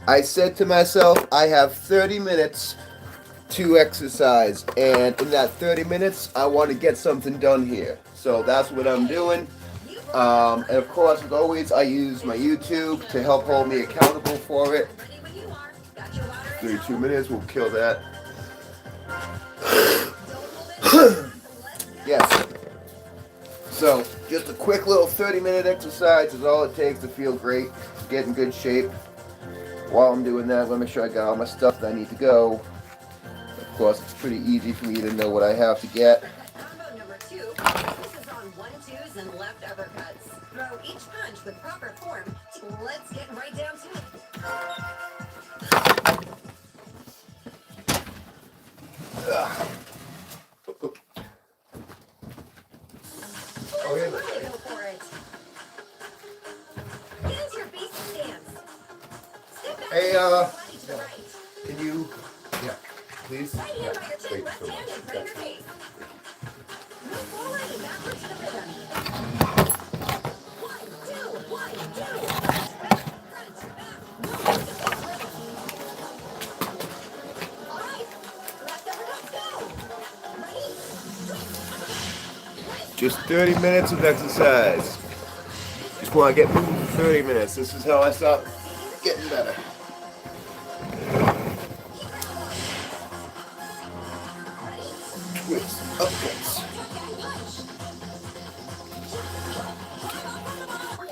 I said to myself, I have 30 minutes to exercise, and in that 30 minutes, I want to get something done here. So that's what I'm doing. And of course, as always, I use my YouTube to help hold me accountable for it. 32 minutes, we'll kill that. Yes. So, just a quick little 30-minute exercise is all it takes to feel great, get in good shape. While I'm doing that, let me make sure I got all my stuff that I need to go. Of course, it's pretty easy for me to know what I have to get. Combo number two focuses on one-twos and left uppercuts. Throw each punch with proper form. Let's get right down to it. Oh, yeah. Really go for it. Get into your beast stance. Step back Hey, body to the right. can you, yeah, please? Right Yeah, hand by your chin, thank you left so hand in much. front of your face. Move forward and backwards to the rhythm. One, two, one, two. Front, back, front, back. Moving to this rhythm. All right. Left uppercuts go. Ready? Twist, uppercut. Nice Just job. 30 minutes of exercise. Just want to get moving for 30 minutes. This is how I start getting better. Keep going. Ready? Twists, upwards. Tuck and punch. Combo from the bottom.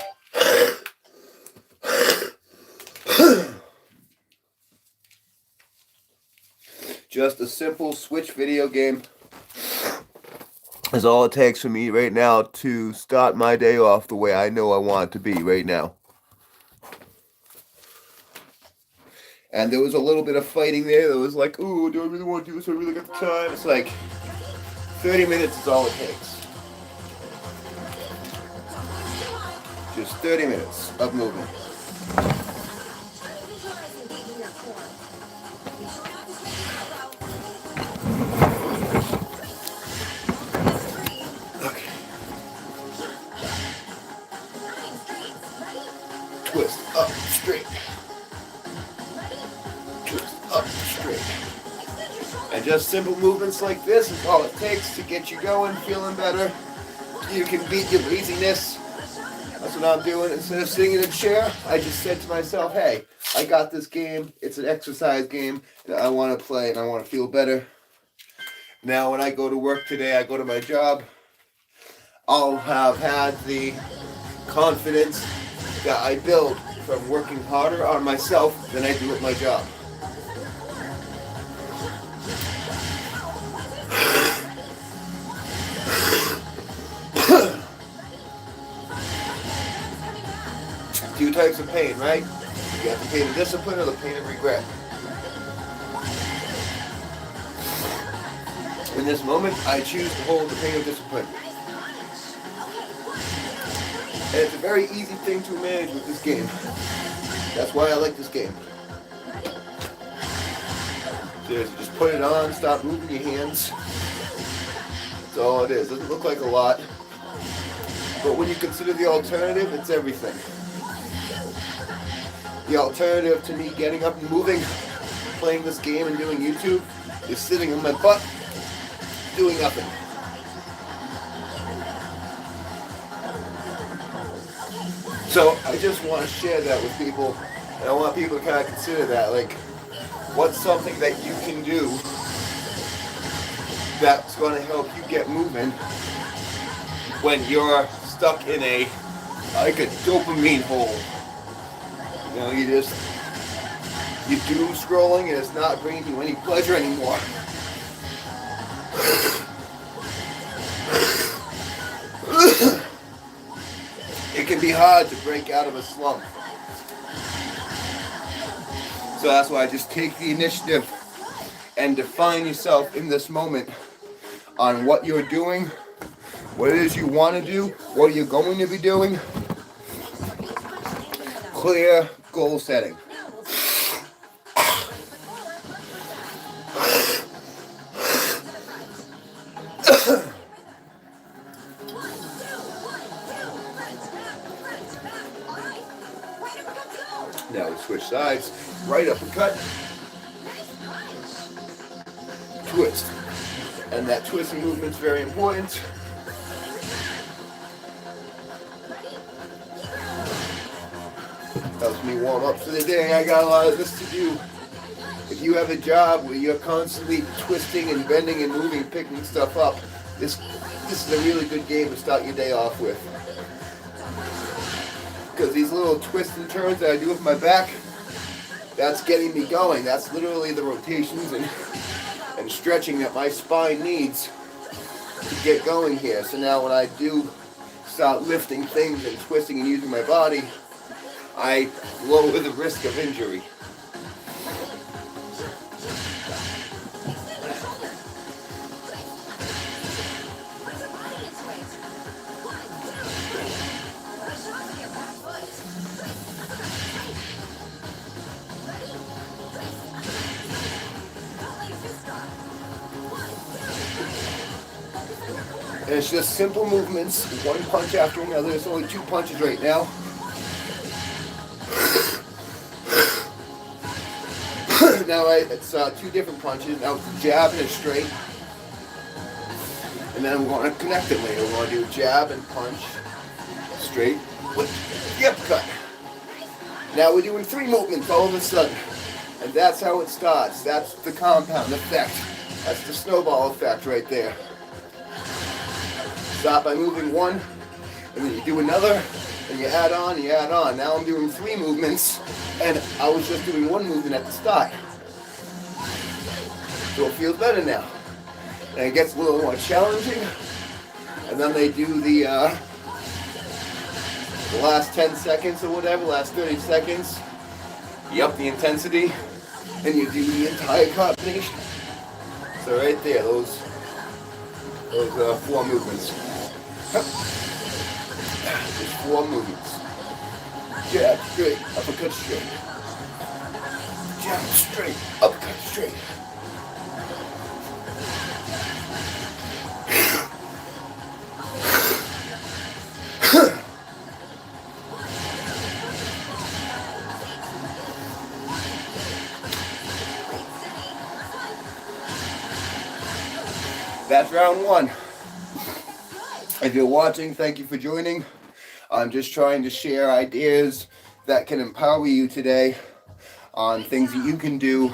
Just a simple Switch video game is all it takes for me right now to start my day off the way I know I want it to be right now. And there was a little bit of fighting there. There was like, ooh, do I really want to do this? Do I really got the time? It's like 30 minutes is all it takes. Just 30 minutes of movement. Try to visualize engaging your core. Be sure not to strain your elbow. Twist. Uppercuts free. Okay. 9 straight. Ready? Twist up straight. Ready? Twist up straight. Extend your shoulders. And just simple movements like this is all it takes to get you going, feeling better. You can beat your laziness. That's what I'm doing. Instead of sitting in a chair, I just said to myself, hey, I got this game. It's an exercise game that I want to play and I want to feel better. Now, when I go to work today, I go to my job, I'll have had the confidence that I build from working harder on myself than I do at my job. Two types of pain, right? You got the pain of discipline or the pain of regret. In this moment, I choose to hold the pain of discipline. And it's a very easy thing to manage with this game. That's why I like this game. Just put it on, stop moving your hands. That's all it is. Doesn't look like a lot. But when you consider the alternative, it's everything. The alternative to me getting up and moving, playing this game and doing YouTube, is sitting on my butt, doing nothing. So I just want to share that with people, and I want people to kind of consider that, like, what's something that you can do that's going to help you get moving when you're stuck in like a dopamine hole. You know, you doom scrolling and it's not bringing you any pleasure anymore. It can be hard to break out of a slump. So that's why I just take the initiative and define yourself in this moment on what you're doing, what it is you want to do, what you're going to be doing. Clear goal setting. Now we switch sides. Right uppercut. Twist. And that twisting movement's very important. Helps me warm up for the day. I got a lot of this to do. If you have a job where you're constantly twisting and bending and moving, picking stuff up, this is a really good game to start your day off with. Because these little twists and turns that I do with my back, that's getting me going. That's literally the rotations and stretching that my spine needs to get going here. So now when I do start lifting things and twisting and using my body, I lower the risk of injury. And it's just simple movements, one punch after another. There's only 2 punches right now. Now it's 2 different punches. Now it's a jab and a straight. And then we want to connect it later. We want to do a jab and punch, straight with the uppercut. Now we're doing 3 movements all of a sudden. And that's how it starts. That's the compound effect. That's the snowball effect right there. Stop by moving 1, and then you do another, and you add on, you add on. Now I'm doing 3 movements, and I was just doing 1 movement at the start. So it feels better now. And it gets a little more challenging, and then they do the last 10 seconds or whatever, last 30 seconds. You up the intensity, and you do the entire combination. So right there, those 4 movements. Just 4 movements. Jab, straight, uppercut, straight. Jab, straight, uppercut, straight. That's round 1. If you're watching, thank you for joining. I'm just trying to share ideas that can empower you today on things that you can do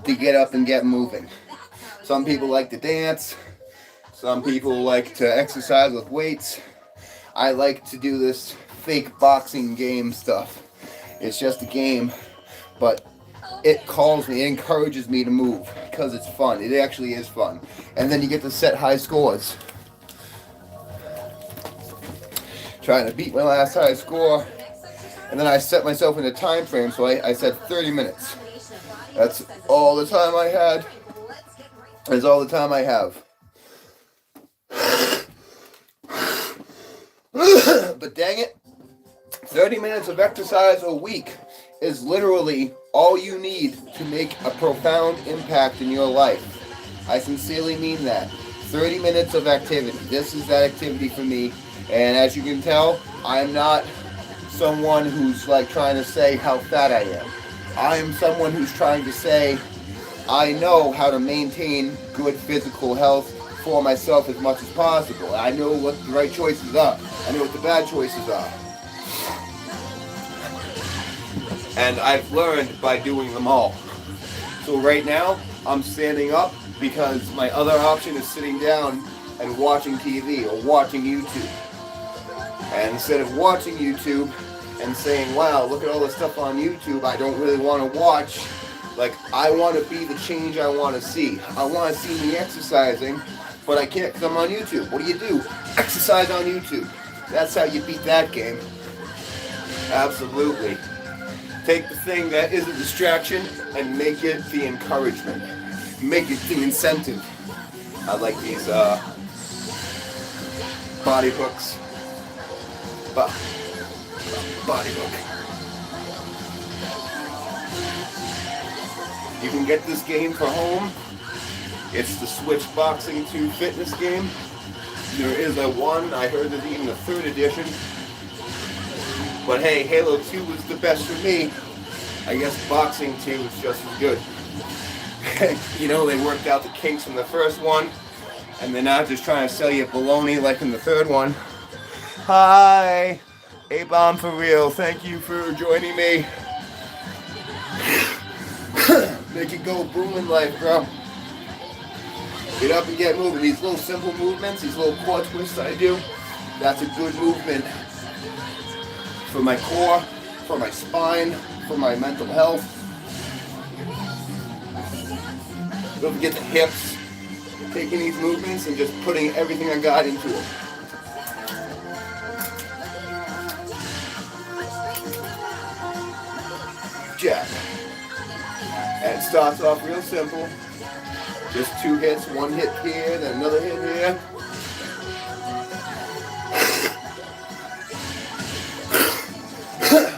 to get up and get moving. Some people like to dance. Some people like to exercise with weights. I like to do this fake boxing game stuff. It's just a game, but it calls me, it encourages me to move because it's fun. It actually is fun. And then you get to set high scores. Trying to beat my last high score. And then I set myself in a time frame, so I said 30 minutes. That's all the time I had. That's all the time I have. But dang it, 30 minutes of exercise a week is literally all you need to make a profound impact in your life. I sincerely mean that. 30 minutes of activity. This is that activity for me. And as you can tell, I'm not someone who's like trying to say how fat I am. I am someone who's trying to say I know how to maintain good physical health for myself as much as possible. I know what the right choices are. I know what the bad choices are. And I've learned by doing them all. So right now, I'm standing up because my other option is sitting down and watching TV or watching YouTube. And instead of watching YouTube and saying, wow, look at all this stuff on YouTube I don't really want to watch, like, I want to be the change I want to see. I want to see me exercising, but I can't because I'm on YouTube. What do? Exercise on YouTube. That's how you beat that game. Absolutely. Take the thing that is a distraction and make it the encouragement. Make it the incentive. I like these body hooks. Body hook. You can get this game for home. It's the Switch Boxing 2 fitness game. There is I heard there's even a 3rd edition. But hey, Halo 2 was the best for me. I guess boxing too is just as good. You know, they worked out the kinks in the first one, and they're not just trying to sell you baloney like in the third one. Hi, A-Bomb for real. Thank you for joining me. Make it go boom in life, bro. Get up and get moving. These little simple movements, these little core twists I do, that's a good movement for my core, for my spine, for my mental health. Don't forget the hips. Taking these movements and just putting everything I got into them. Jab. And it starts off real simple. Just 2 hits, 1 hit here, then another hit here.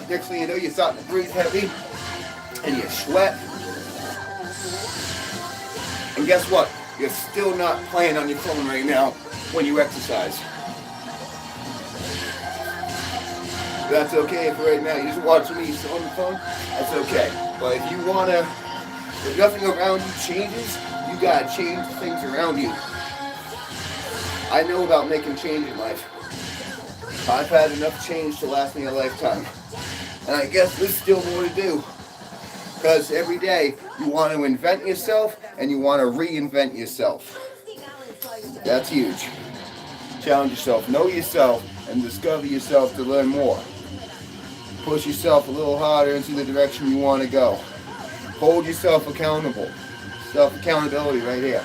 Next thing you know, you're starting to breathe heavy and you sweat. And guess what? You're still not playing on your phone right now when you exercise. That's okay for right now. You just watch me on the phone. That's okay. But if you wanna, if nothing around you changes, you gotta change things around you. I know about making change in life. I've had enough change to last me a lifetime. And I guess there's still more to do. Because every day you want to invent yourself and you want to reinvent yourself. That's huge. Challenge yourself, know yourself, and discover yourself to learn more. Push yourself a little harder into the direction you want to go. Hold yourself accountable. Self-accountability right here.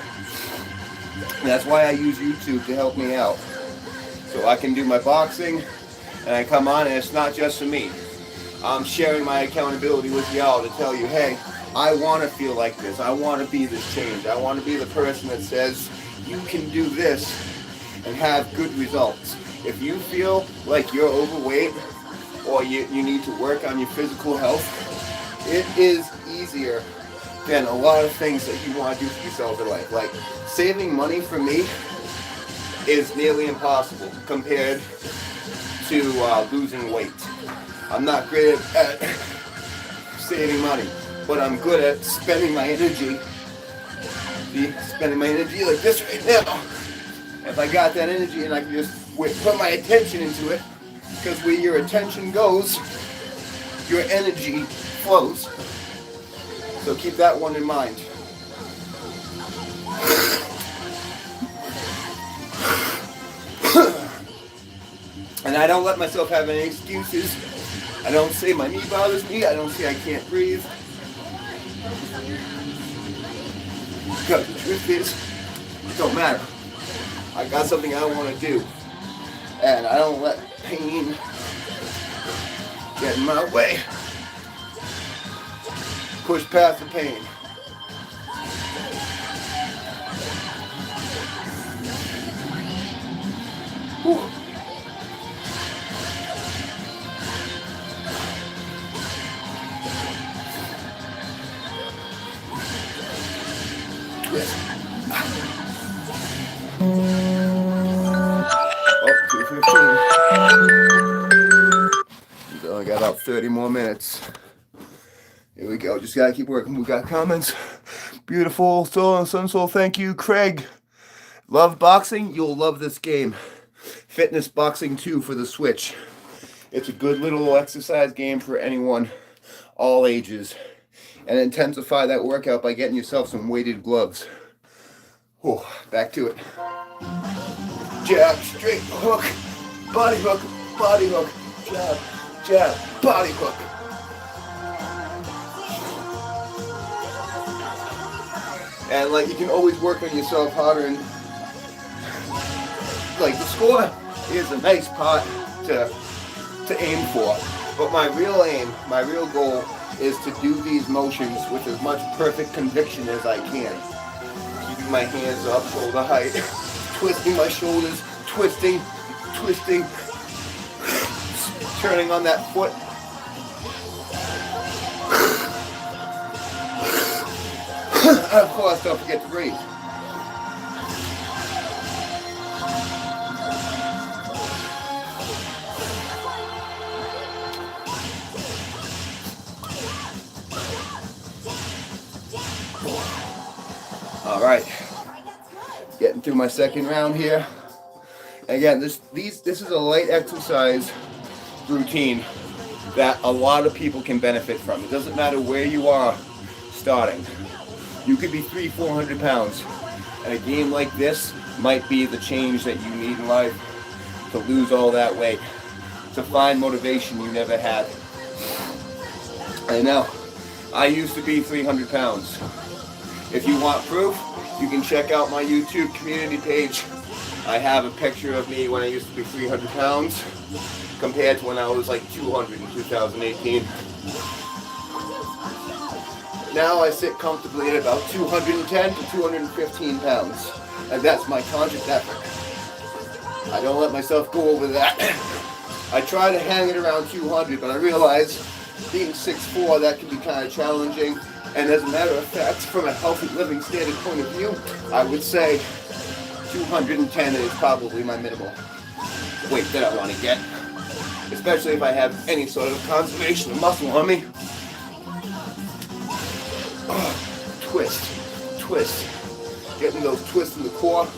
And that's why I use YouTube to help me out. So I can do my boxing and I come on and it's not just for me. I'm sharing my accountability with y'all to tell you, hey, I want to feel like this. I want to be this change. I want to be the person that says you can do this and have good results. If you feel like you're overweight or you need to work on your physical health, it is easier than a lot of things that you want to do for yourself in life. Like saving money for me is nearly impossible compared to losing weight. I'm not great at saving money, but I'm good at spending my energy. See, spending my energy like this right now. If I got that energy and I can just put my attention into it, because where your attention goes, your energy flows. So keep that one in mind. And I don't let myself have any excuses. I don't say my knee bothers me. I don't say I can't breathe. Because the truth is, it don't matter. I got something I want to do. And I don't let pain get in my way. Push past the pain. Whew. Yes. Oh, 2:15. We only got about 30 more minutes. Here we go. Just gotta keep working. We got comments. Beautiful. Soul and Sun Soul. Thank you, Craig. Love boxing? You'll love this game. Fitness Boxing 2 for the Switch. It's a good little exercise game for anyone, all ages. And intensify that workout by getting yourself some weighted gloves. Whew, back to it. Jab, straight hook, body hook, jab, jab, body hook. And like you can always work on yourself harder, and like the score is a nice part to aim for. But my real aim, my real goal is to do these motions with as much perfect conviction as I can. Keeping my hands up, shoulder height, twisting my shoulders, twisting, turning on that foot. And of course, don't forget to breathe. All right, getting through my second round here. Again, this is a light exercise routine that a lot of people can benefit from. It doesn't matter where you are starting. You could be 300-400 pounds, and a game like this might be the change that you need in life to lose all that weight, to find motivation you never had. I know, I used to be 300 pounds. If you want proof, you can check out my YouTube community page. I have a picture of me when I used to be 300 pounds compared to when I was like 200 in 2018. Now I sit comfortably at about 210 to 215 pounds, and that's my conscious effort. I don't let myself go over that. I try to hang it around 200, but I realize being 6'4", that can be kind of challenging. And as a matter of fact, from a healthy living standard point of view, I would say 210 is probably my minimal weight that I want to get, especially if I have any sort of conservation of muscle on me. Twist, getting those twists in the core.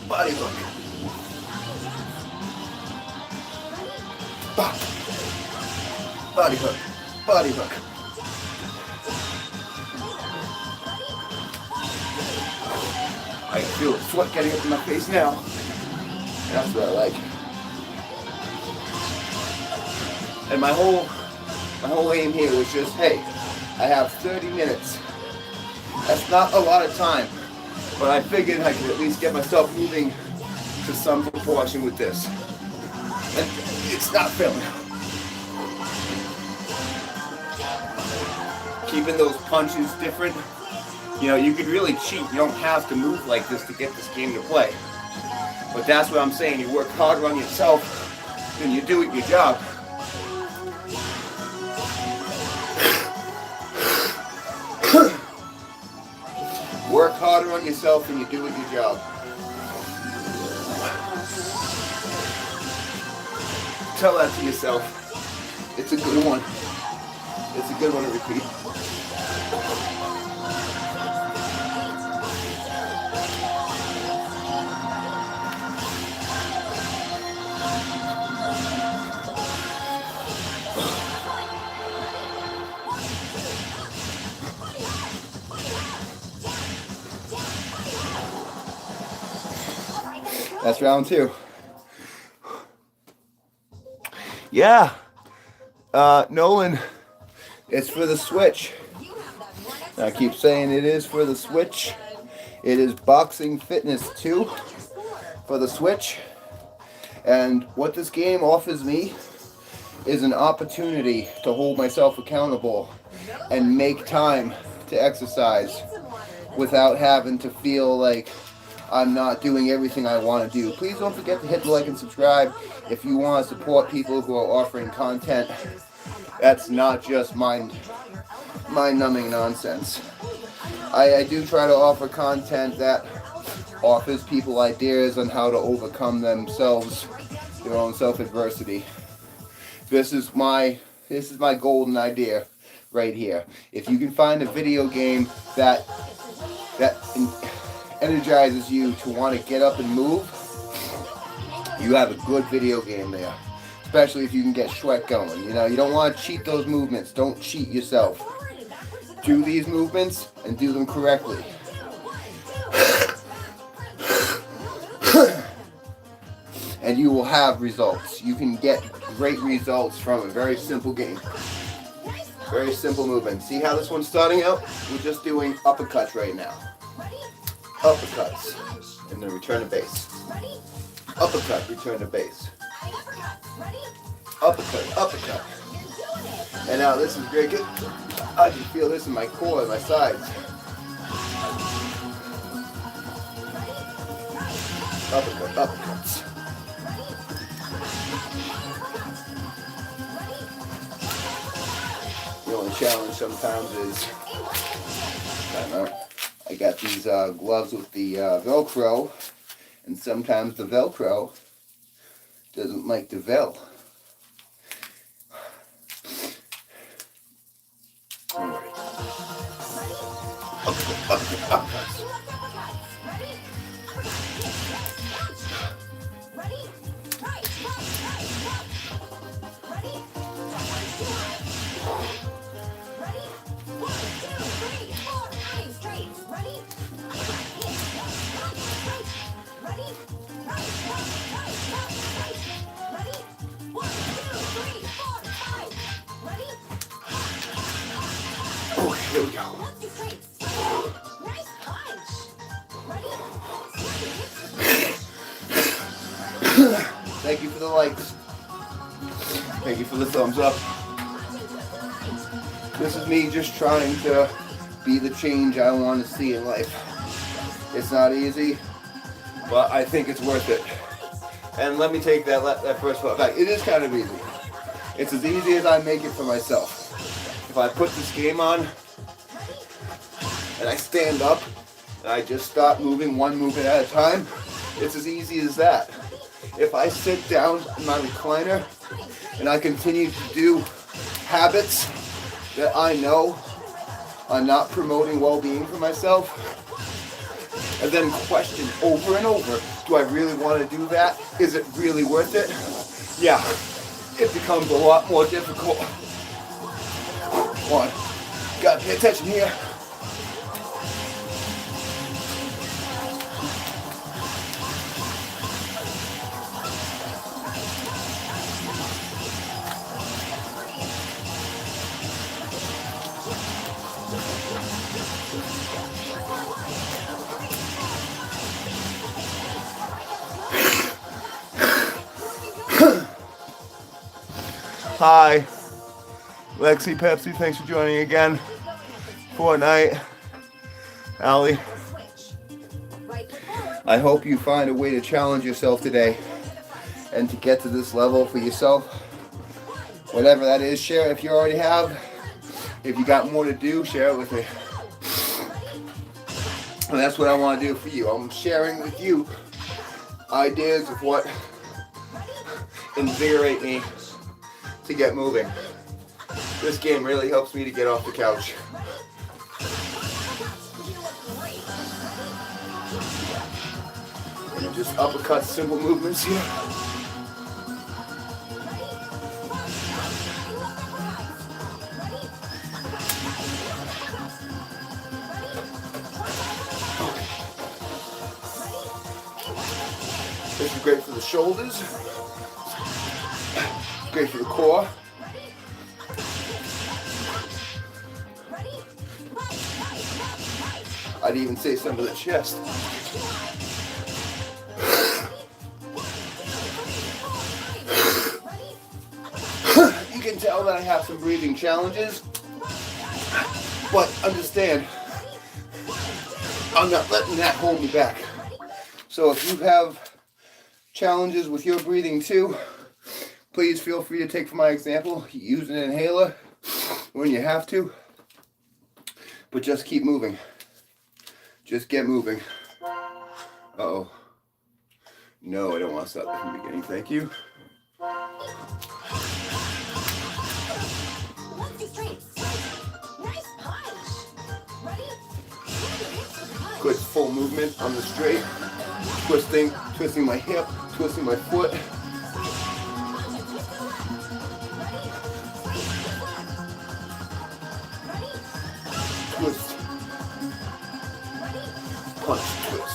Body hook. Body hook. Body hook. I can feel the sweat getting up in my face now. That's what I like. And my whole aim here was just, hey, I have 30 minutes. That's not a lot of time, but I figured I could at least get myself moving to some proportion with this. And it's not filming. Keeping those punches different. You know, you could really cheat. You don't have to move like this to get this game to play. But that's what I'm saying. You work harder on yourself than you do at your job. Work harder on yourself than you do at your job. Tell that to yourself. It's a good one. It's a good one to repeat. That's round 2. Yeah. Nolan, it's for the Switch. I keep saying it is for the Switch. It is Boxing Fitness 2 for the Switch. And what this game offers me is an opportunity to hold myself accountable and make time to exercise without having to feel like I'm not doing everything I want to do. Please don't forget to hit the like and subscribe if you want to support people who are offering content that's not just mind-numbing nonsense. I do try to offer content that offers people ideas on how to overcome themselves, their own self-adversity. This is my golden idea right here. If you can find a video game that energizes you to want to get up and move, you have a good video game there. Especially if you can get sweat going. You know, you don't want to cheat those movements. Don't cheat yourself. Do these movements and do them correctly. And you will have results. You can get great results from a very simple game. Very simple movement. See how this one's starting out? We're just doing uppercuts right now. Uppercuts. And then return to base. Uppercut, return to base. Uppercut, uppercut. And now this is great. I can feel this in my core and my sides. Uppercut, uppercuts. You only challenge sometimes is, I got these gloves with the Velcro, and sometimes the Velcro doesn't like the Vel. Here we go. Thank you for the likes. Thank you for the thumbs up. This is me just trying to be the change I want to see in life. It's not easy, but I think it's worth it. And let me take that first part back. It is kind of easy. It's as easy as I make it for myself. If I put this game on and I stand up and I just start moving one movement at a time, it's as easy as that. If I sit down in my recliner and I continue to do habits that I know are not promoting well-being for myself, and then question over and over, do I really want to do that? Is it really worth it? Yeah, it becomes a lot more difficult. One, gotta pay attention here. Hi, Lexi, Pepsi, thanks for joining again. Fortnite, Allie. I hope you find a way to challenge yourself today and to get to this level for yourself. Whatever that is, share it if you already have. If you got more to do, share it with me. And that's what I want to do for you. I'm sharing with you ideas of what invigorate me to get moving. This game really helps me to get off the couch. And just uppercut, simple movements here. This is great for the shoulders. Great for the core. I'd even say some of the chest. You can tell that I have some breathing challenges, but understand, I'm not letting that hold me back. So if you have challenges with your breathing too, please feel free to take for my example. Use an inhaler when you have to, but just keep moving. Just get moving. Uh-oh. No, I don't want to stop from the beginning. Thank you. Good full movement on the straight. Twisting my hip, twisting my foot. Twist. Punch, twist.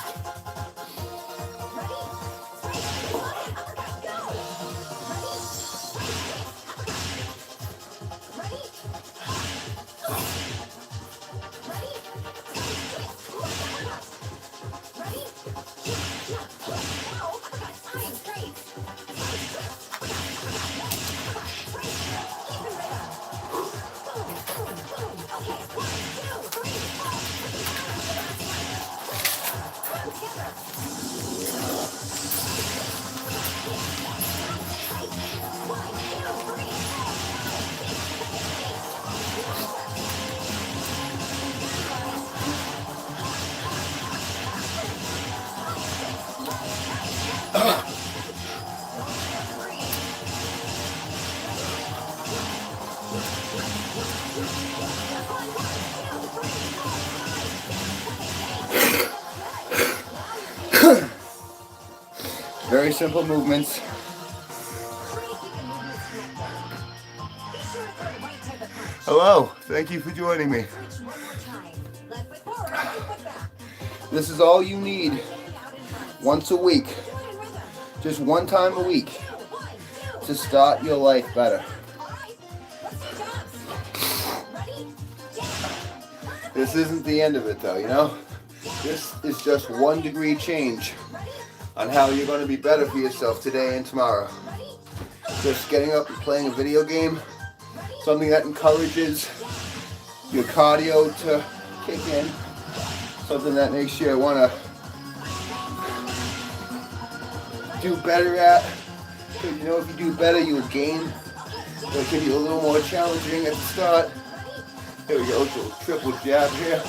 very simple movements. Try to keep the movements connected. Be sure to throw the right type of punch. Hello, thank you for joining me. Switch one more time. Left foot forward, right foot back. This is all you need Get out in front. once a week, Do it in rhythm. just one time a week 1, 2. to start your life better. All right. Let's do jumps. Ready? Jump. This isn't the end of it though, you know? This is just 1 degree change Ready? on how you're going to be better for yourself today and tomorrow. Ready? Just getting up and playing a video game, something that encourages your cardio to kick in, something that makes you want to do better at, because you know if you do better you'll gain. It'll give you a little more challenging at the start. Here we go, little triple jab here.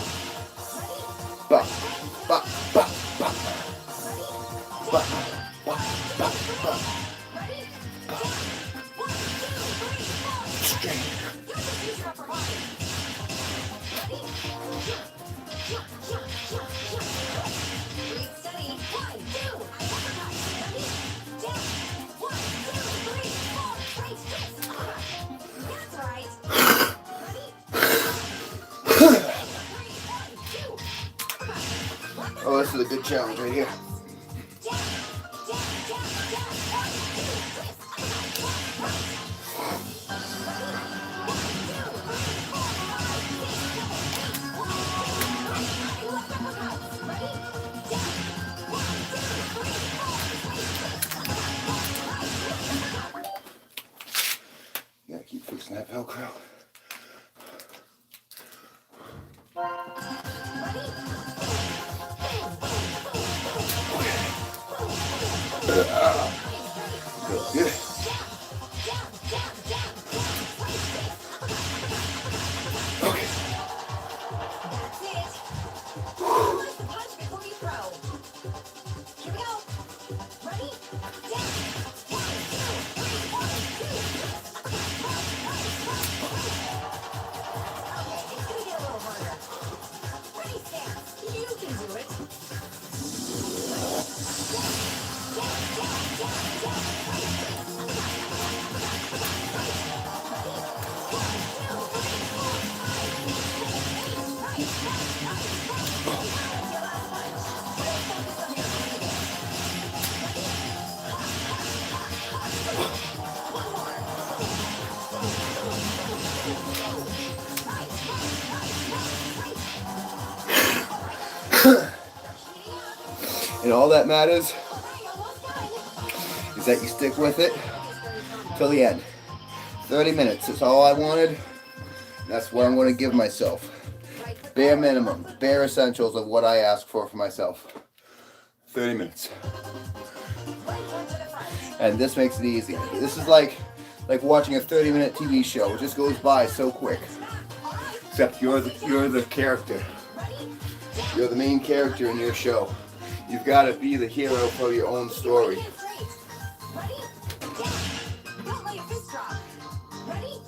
Ba, ba, ba, ba. Ba, ba, ba, ba. Straight. Breathe steady. 1, 2. Ready? Down. 1, 2, 3, 4. Right twist. That's right. Ready? 3, 1, 2. Oh, this is a good challenge right here. You gotta keep fixing that Velcro. Good. Okay. That's it. Analyze the punch before you throw. Here we go. Ready? Down. 1, 2, 3, 1, 2. Okay, it's gonna get a little harder. Ready, stance. You can do it. And all that matters Alright, almost done. is that you stick with it till the end. 30 minutes, that's all I wanted. That's what I'm going to give myself. Bare minimum, bare essentials of what I ask for myself. 30 minutes. And this makes it easy. This is like watching a 30-minute TV show. It just goes by so quick. Except you're the character. You're the main character in your show. You've got to be the hero for your own story. Ready? Don't let your fist drop. Ready?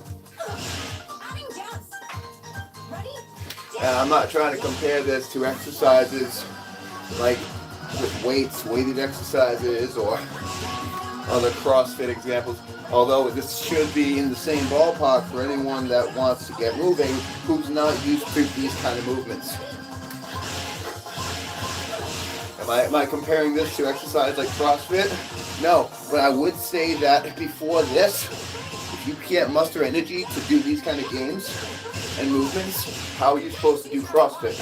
Adding jumps. Ready? And I'm not trying to compare this to exercises like with weights, weighted exercises, or other CrossFit examples. Although this should be in the same ballpark for anyone that wants to get moving who's not used to these kind of movements. Am I comparing this to exercise like CrossFit? No, but I would say that before this, if you can't muster energy to do these kind of games and movements, how are you supposed to do CrossFit?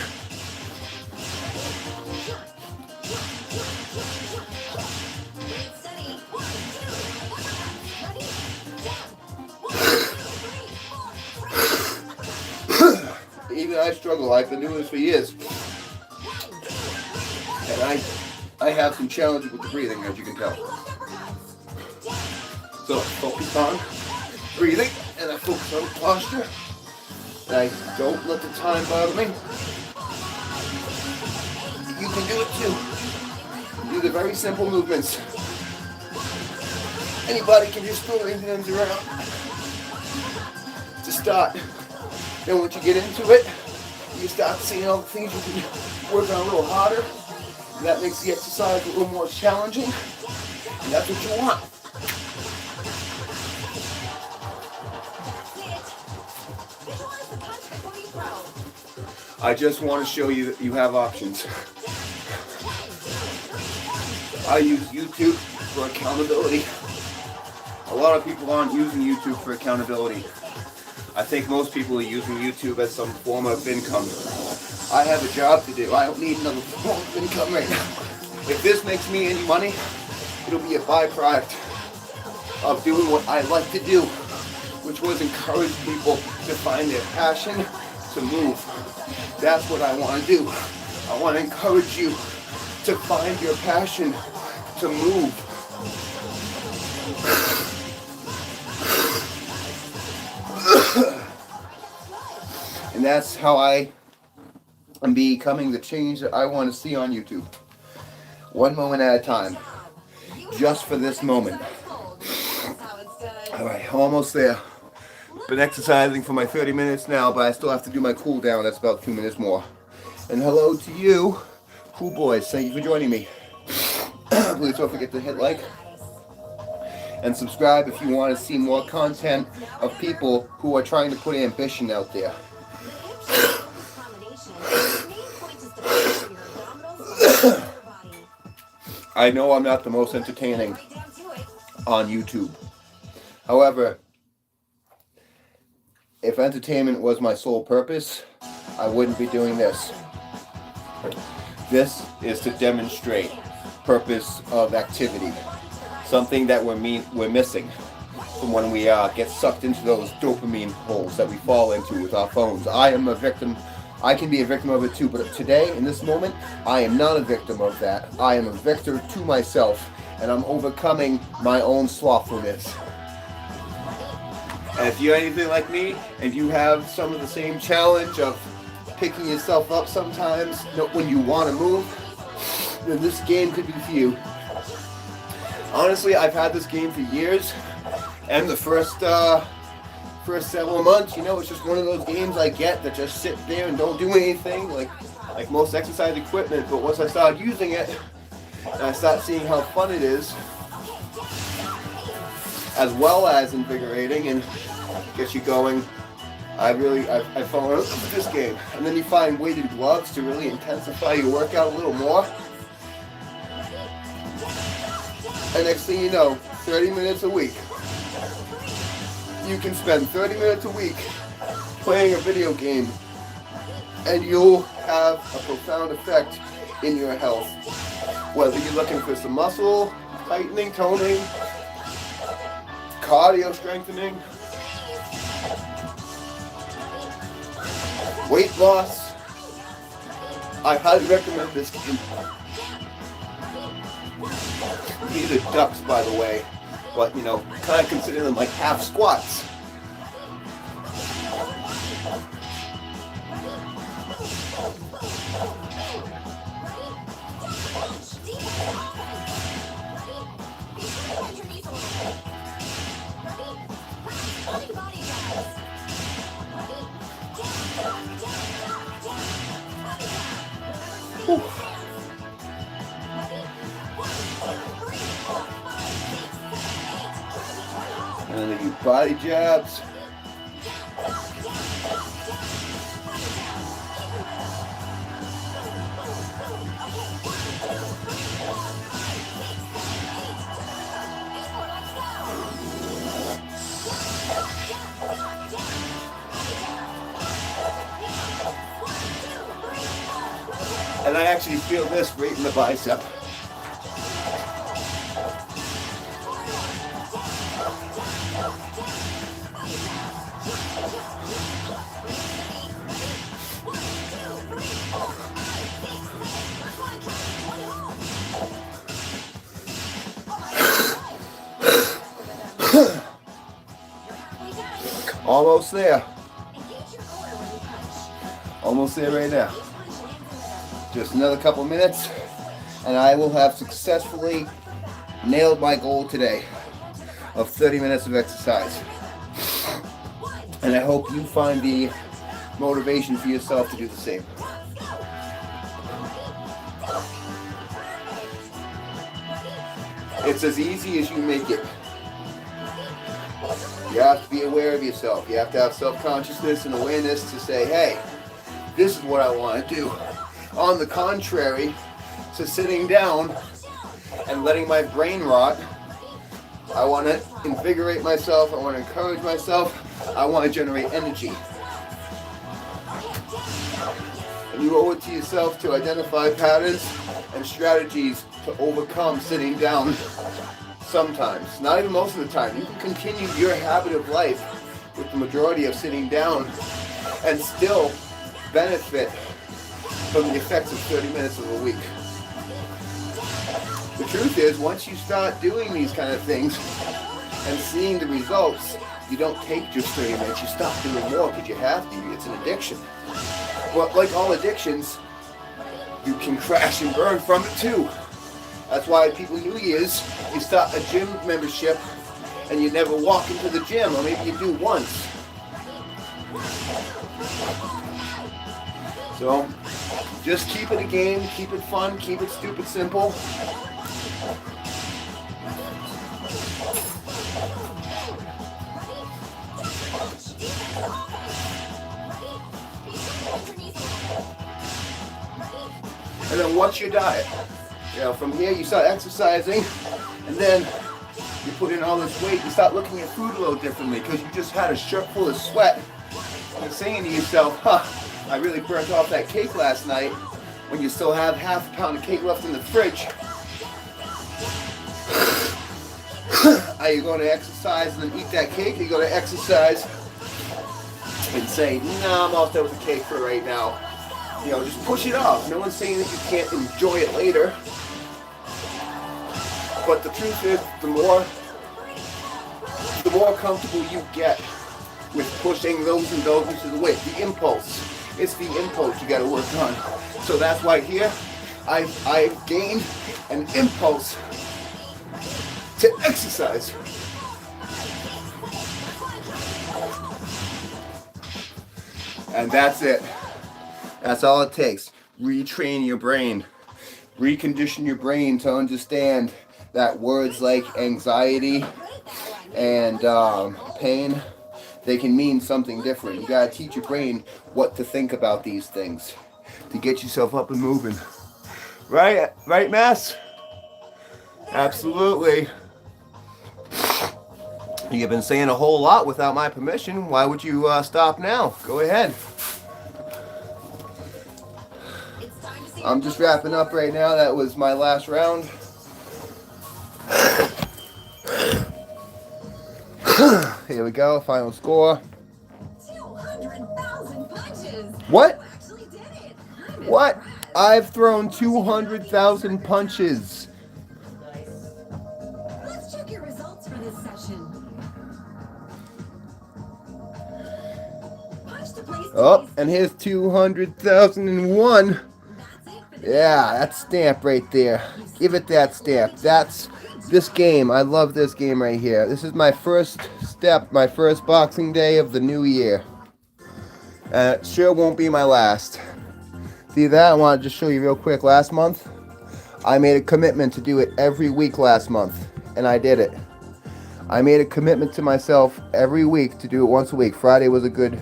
Steady. 1, 2. Ready? Down. 1, 2, 3, 4. Even I struggle. I've been doing this for years. And I have some challenges with the breathing, as you can tell. So I focus on breathing, and I focus on posture. And I don't let the time bother me. You can do it too. These are very simple movements. Anybody can just throw their hands around to start. Then once you get into it, you start seeing all the things you can work on a little harder. That makes the exercise a little more challenging. And that's what you want. That's it. Visualize the punch before you throw. I just want to show you that you have options. I use YouTube for accountability. A lot of people aren't using YouTube for accountability. I think most people are using YouTube as some form of income. I have a job to do. I don't need another form of income right now. If this makes me any money, it'll be a byproduct of doing what I like to do, which was encourage people to find their passion to move. That's what I want to do. I want to encourage you to find your passion to move. And that's how I am becoming the change that I want to see on YouTube. One moment at a time. Just for this moment. Alright, almost there. Been exercising for my 30 minutes now, but I still have to do my cool down. That's about 2 minutes more. And hello to you, Cool Boys. Thank you for joining me. Please don't forget to hit like and subscribe if you want to see more content of people who are trying to put ambition out there. I know I'm not the most entertaining on YouTube. However, if entertainment was my sole purpose, I wouldn't be doing this. This is to demonstrate purpose of activity. Something that we're missing from when we get sucked into those dopamine holes that we fall into with our phones. I am a victim. I can be a victim of it too, but today, in this moment, I am not a victim of that. I am a victor to myself, and I'm overcoming my own slothfulness. And if you're anything like me, and you have some of the same challenge of picking yourself up sometimes when you want to move, then this game could be for you. Honestly, I've had this game for years, and the first several months, it's just one of those games I get that just sit there and don't do anything, like most exercise equipment. But once I started using it, and I start seeing how fun it is, as well as invigorating and gets you going, I've fallen in love with this game. And then you find weighted gloves to really intensify your workout a little more. And next thing you know, 30 minutes a week. You can spend 30 minutes a week playing a video game, and you'll have a profound effect in your health. Whether you're looking for some muscle tightening, toning, cardio strengthening, weight loss, I highly recommend this game. These are ducks, by the way, but kind of consider them like half squats. Whew. And then you body jabs. And I actually feel this right in the bicep. Almost there. Almost there right now. Just another couple minutes, and I will have successfully nailed my goal today of 30 minutes of exercise. And I hope you find the motivation for yourself to do the same. It's as easy as you make it. You have to be aware of yourself. You have to have self-consciousness and awareness to say, hey, this is what I want to do. On the contrary to sitting down and letting my brain rot, I want to invigorate myself. I want to encourage myself. I want to generate energy. And you owe it to yourself to identify patterns and strategies to overcome sitting down sometimes. Not even most of the time. You can continue your habit of life with the majority of sitting down and still benefit from the effects of 30 minutes of a week. The truth is, once you start doing these kind of things and seeing the results, you don't take just 30 minutes, you stop doing more because you have to. It's an addiction. But like all addictions, you can crash and burn from it too. That's why people New Year's, you start a gym membership and you never walk into the gym, or maybe you do once. So just keep it a game, keep it fun, keep it stupid simple. And then what's your diet? From here you start exercising, and then you put in all this weight, you start looking at food a little differently because you just had a shirt full of sweat. And saying to yourself, I really burnt off that cake last night, when you still have half a pound of cake left in the fridge. Are you going to exercise and then eat that cake? Are you going to exercise and say, no, I'm all done with the cake for right now? Just push it off. No one's saying that you can't enjoy it later. But the truth is, the more comfortable you get with pushing those indulgences away, the impulse. It's the impulse you got to work on. So that's why here, I've gained an impulse to exercise. And that's it. That's all it takes. Retrain your brain. Recondition your brain to understand that words like anxiety and pain, they can mean something different. You gotta teach your brain what to think about these things to get yourself up and moving. Right, Mass? Absolutely. You've been saying a whole lot without my permission. Why would you stop now? Go ahead. I'm just wrapping up right now. That was my last round. Here we go, final score. 200,000 punches. What? You actually did it. What? I've thrown 200,000 punches. Let's check your results for this session. Punch to place. Oh, and here's 200,001. That's it for this. Yeah, that stamp right there. Give it that stamp. That's this game. I love this game right here. This is my first step, my first Boxing Day of the new year. It sure won't be my last. See that? I want to just show you real quick. Last month, I made a commitment to do it every week last month, and I did it. I made a commitment to myself every week to do it once a week. Friday was a good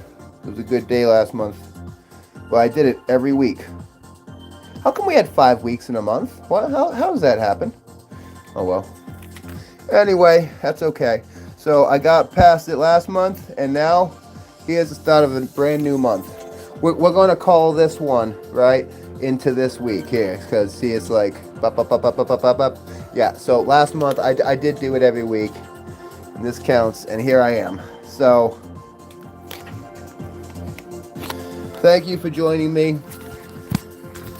day last month, but I did it every week. How come we had 5 weeks in a month? What? How does that happen? Oh well. Anyway, that's okay. So I got past it last month, and now here's the start of a brand new month. We're going to call this one, right, into this week here, because see, it's like, yeah, so last month I did do it every week, and this counts, and here I am. So, thank you for joining me.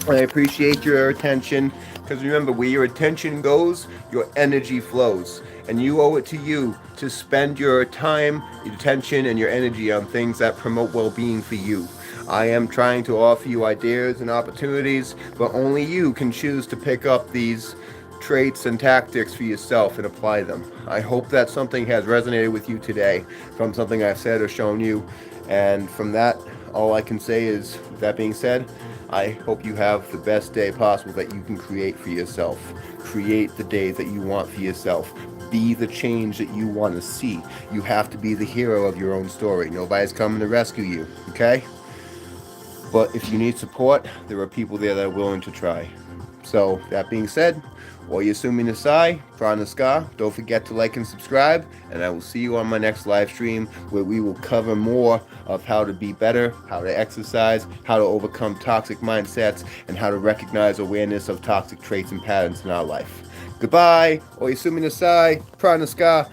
I appreciate your attention, because remember, where your attention goes, your energy flows. And you owe it to you to spend your time, your attention, and your energy on things that promote well-being for you. I am trying to offer you ideas and opportunities, but only you can choose to pick up these traits and tactics for yourself and apply them. I hope that something has resonated with you today from something I've said or shown you. And from that, all I can say is, with that being said, I hope you have the best day possible that you can create for yourself. Create the day that you want for yourself. Be the change that you want to see. You have to be the hero of your own story. Nobody's coming to rescue you, okay? But if you need support, there are people there that are willing to try. So, that being said, Oyasumi Nasai, Prana Ska, don't forget to like and subscribe, and I will see you on my next live stream where we will cover more of how to be better, how to exercise, how to overcome toxic mindsets, and how to recognize awareness of toxic traits and patterns in our life. Goodbye, Oyasumi Nasai, Prana Ska.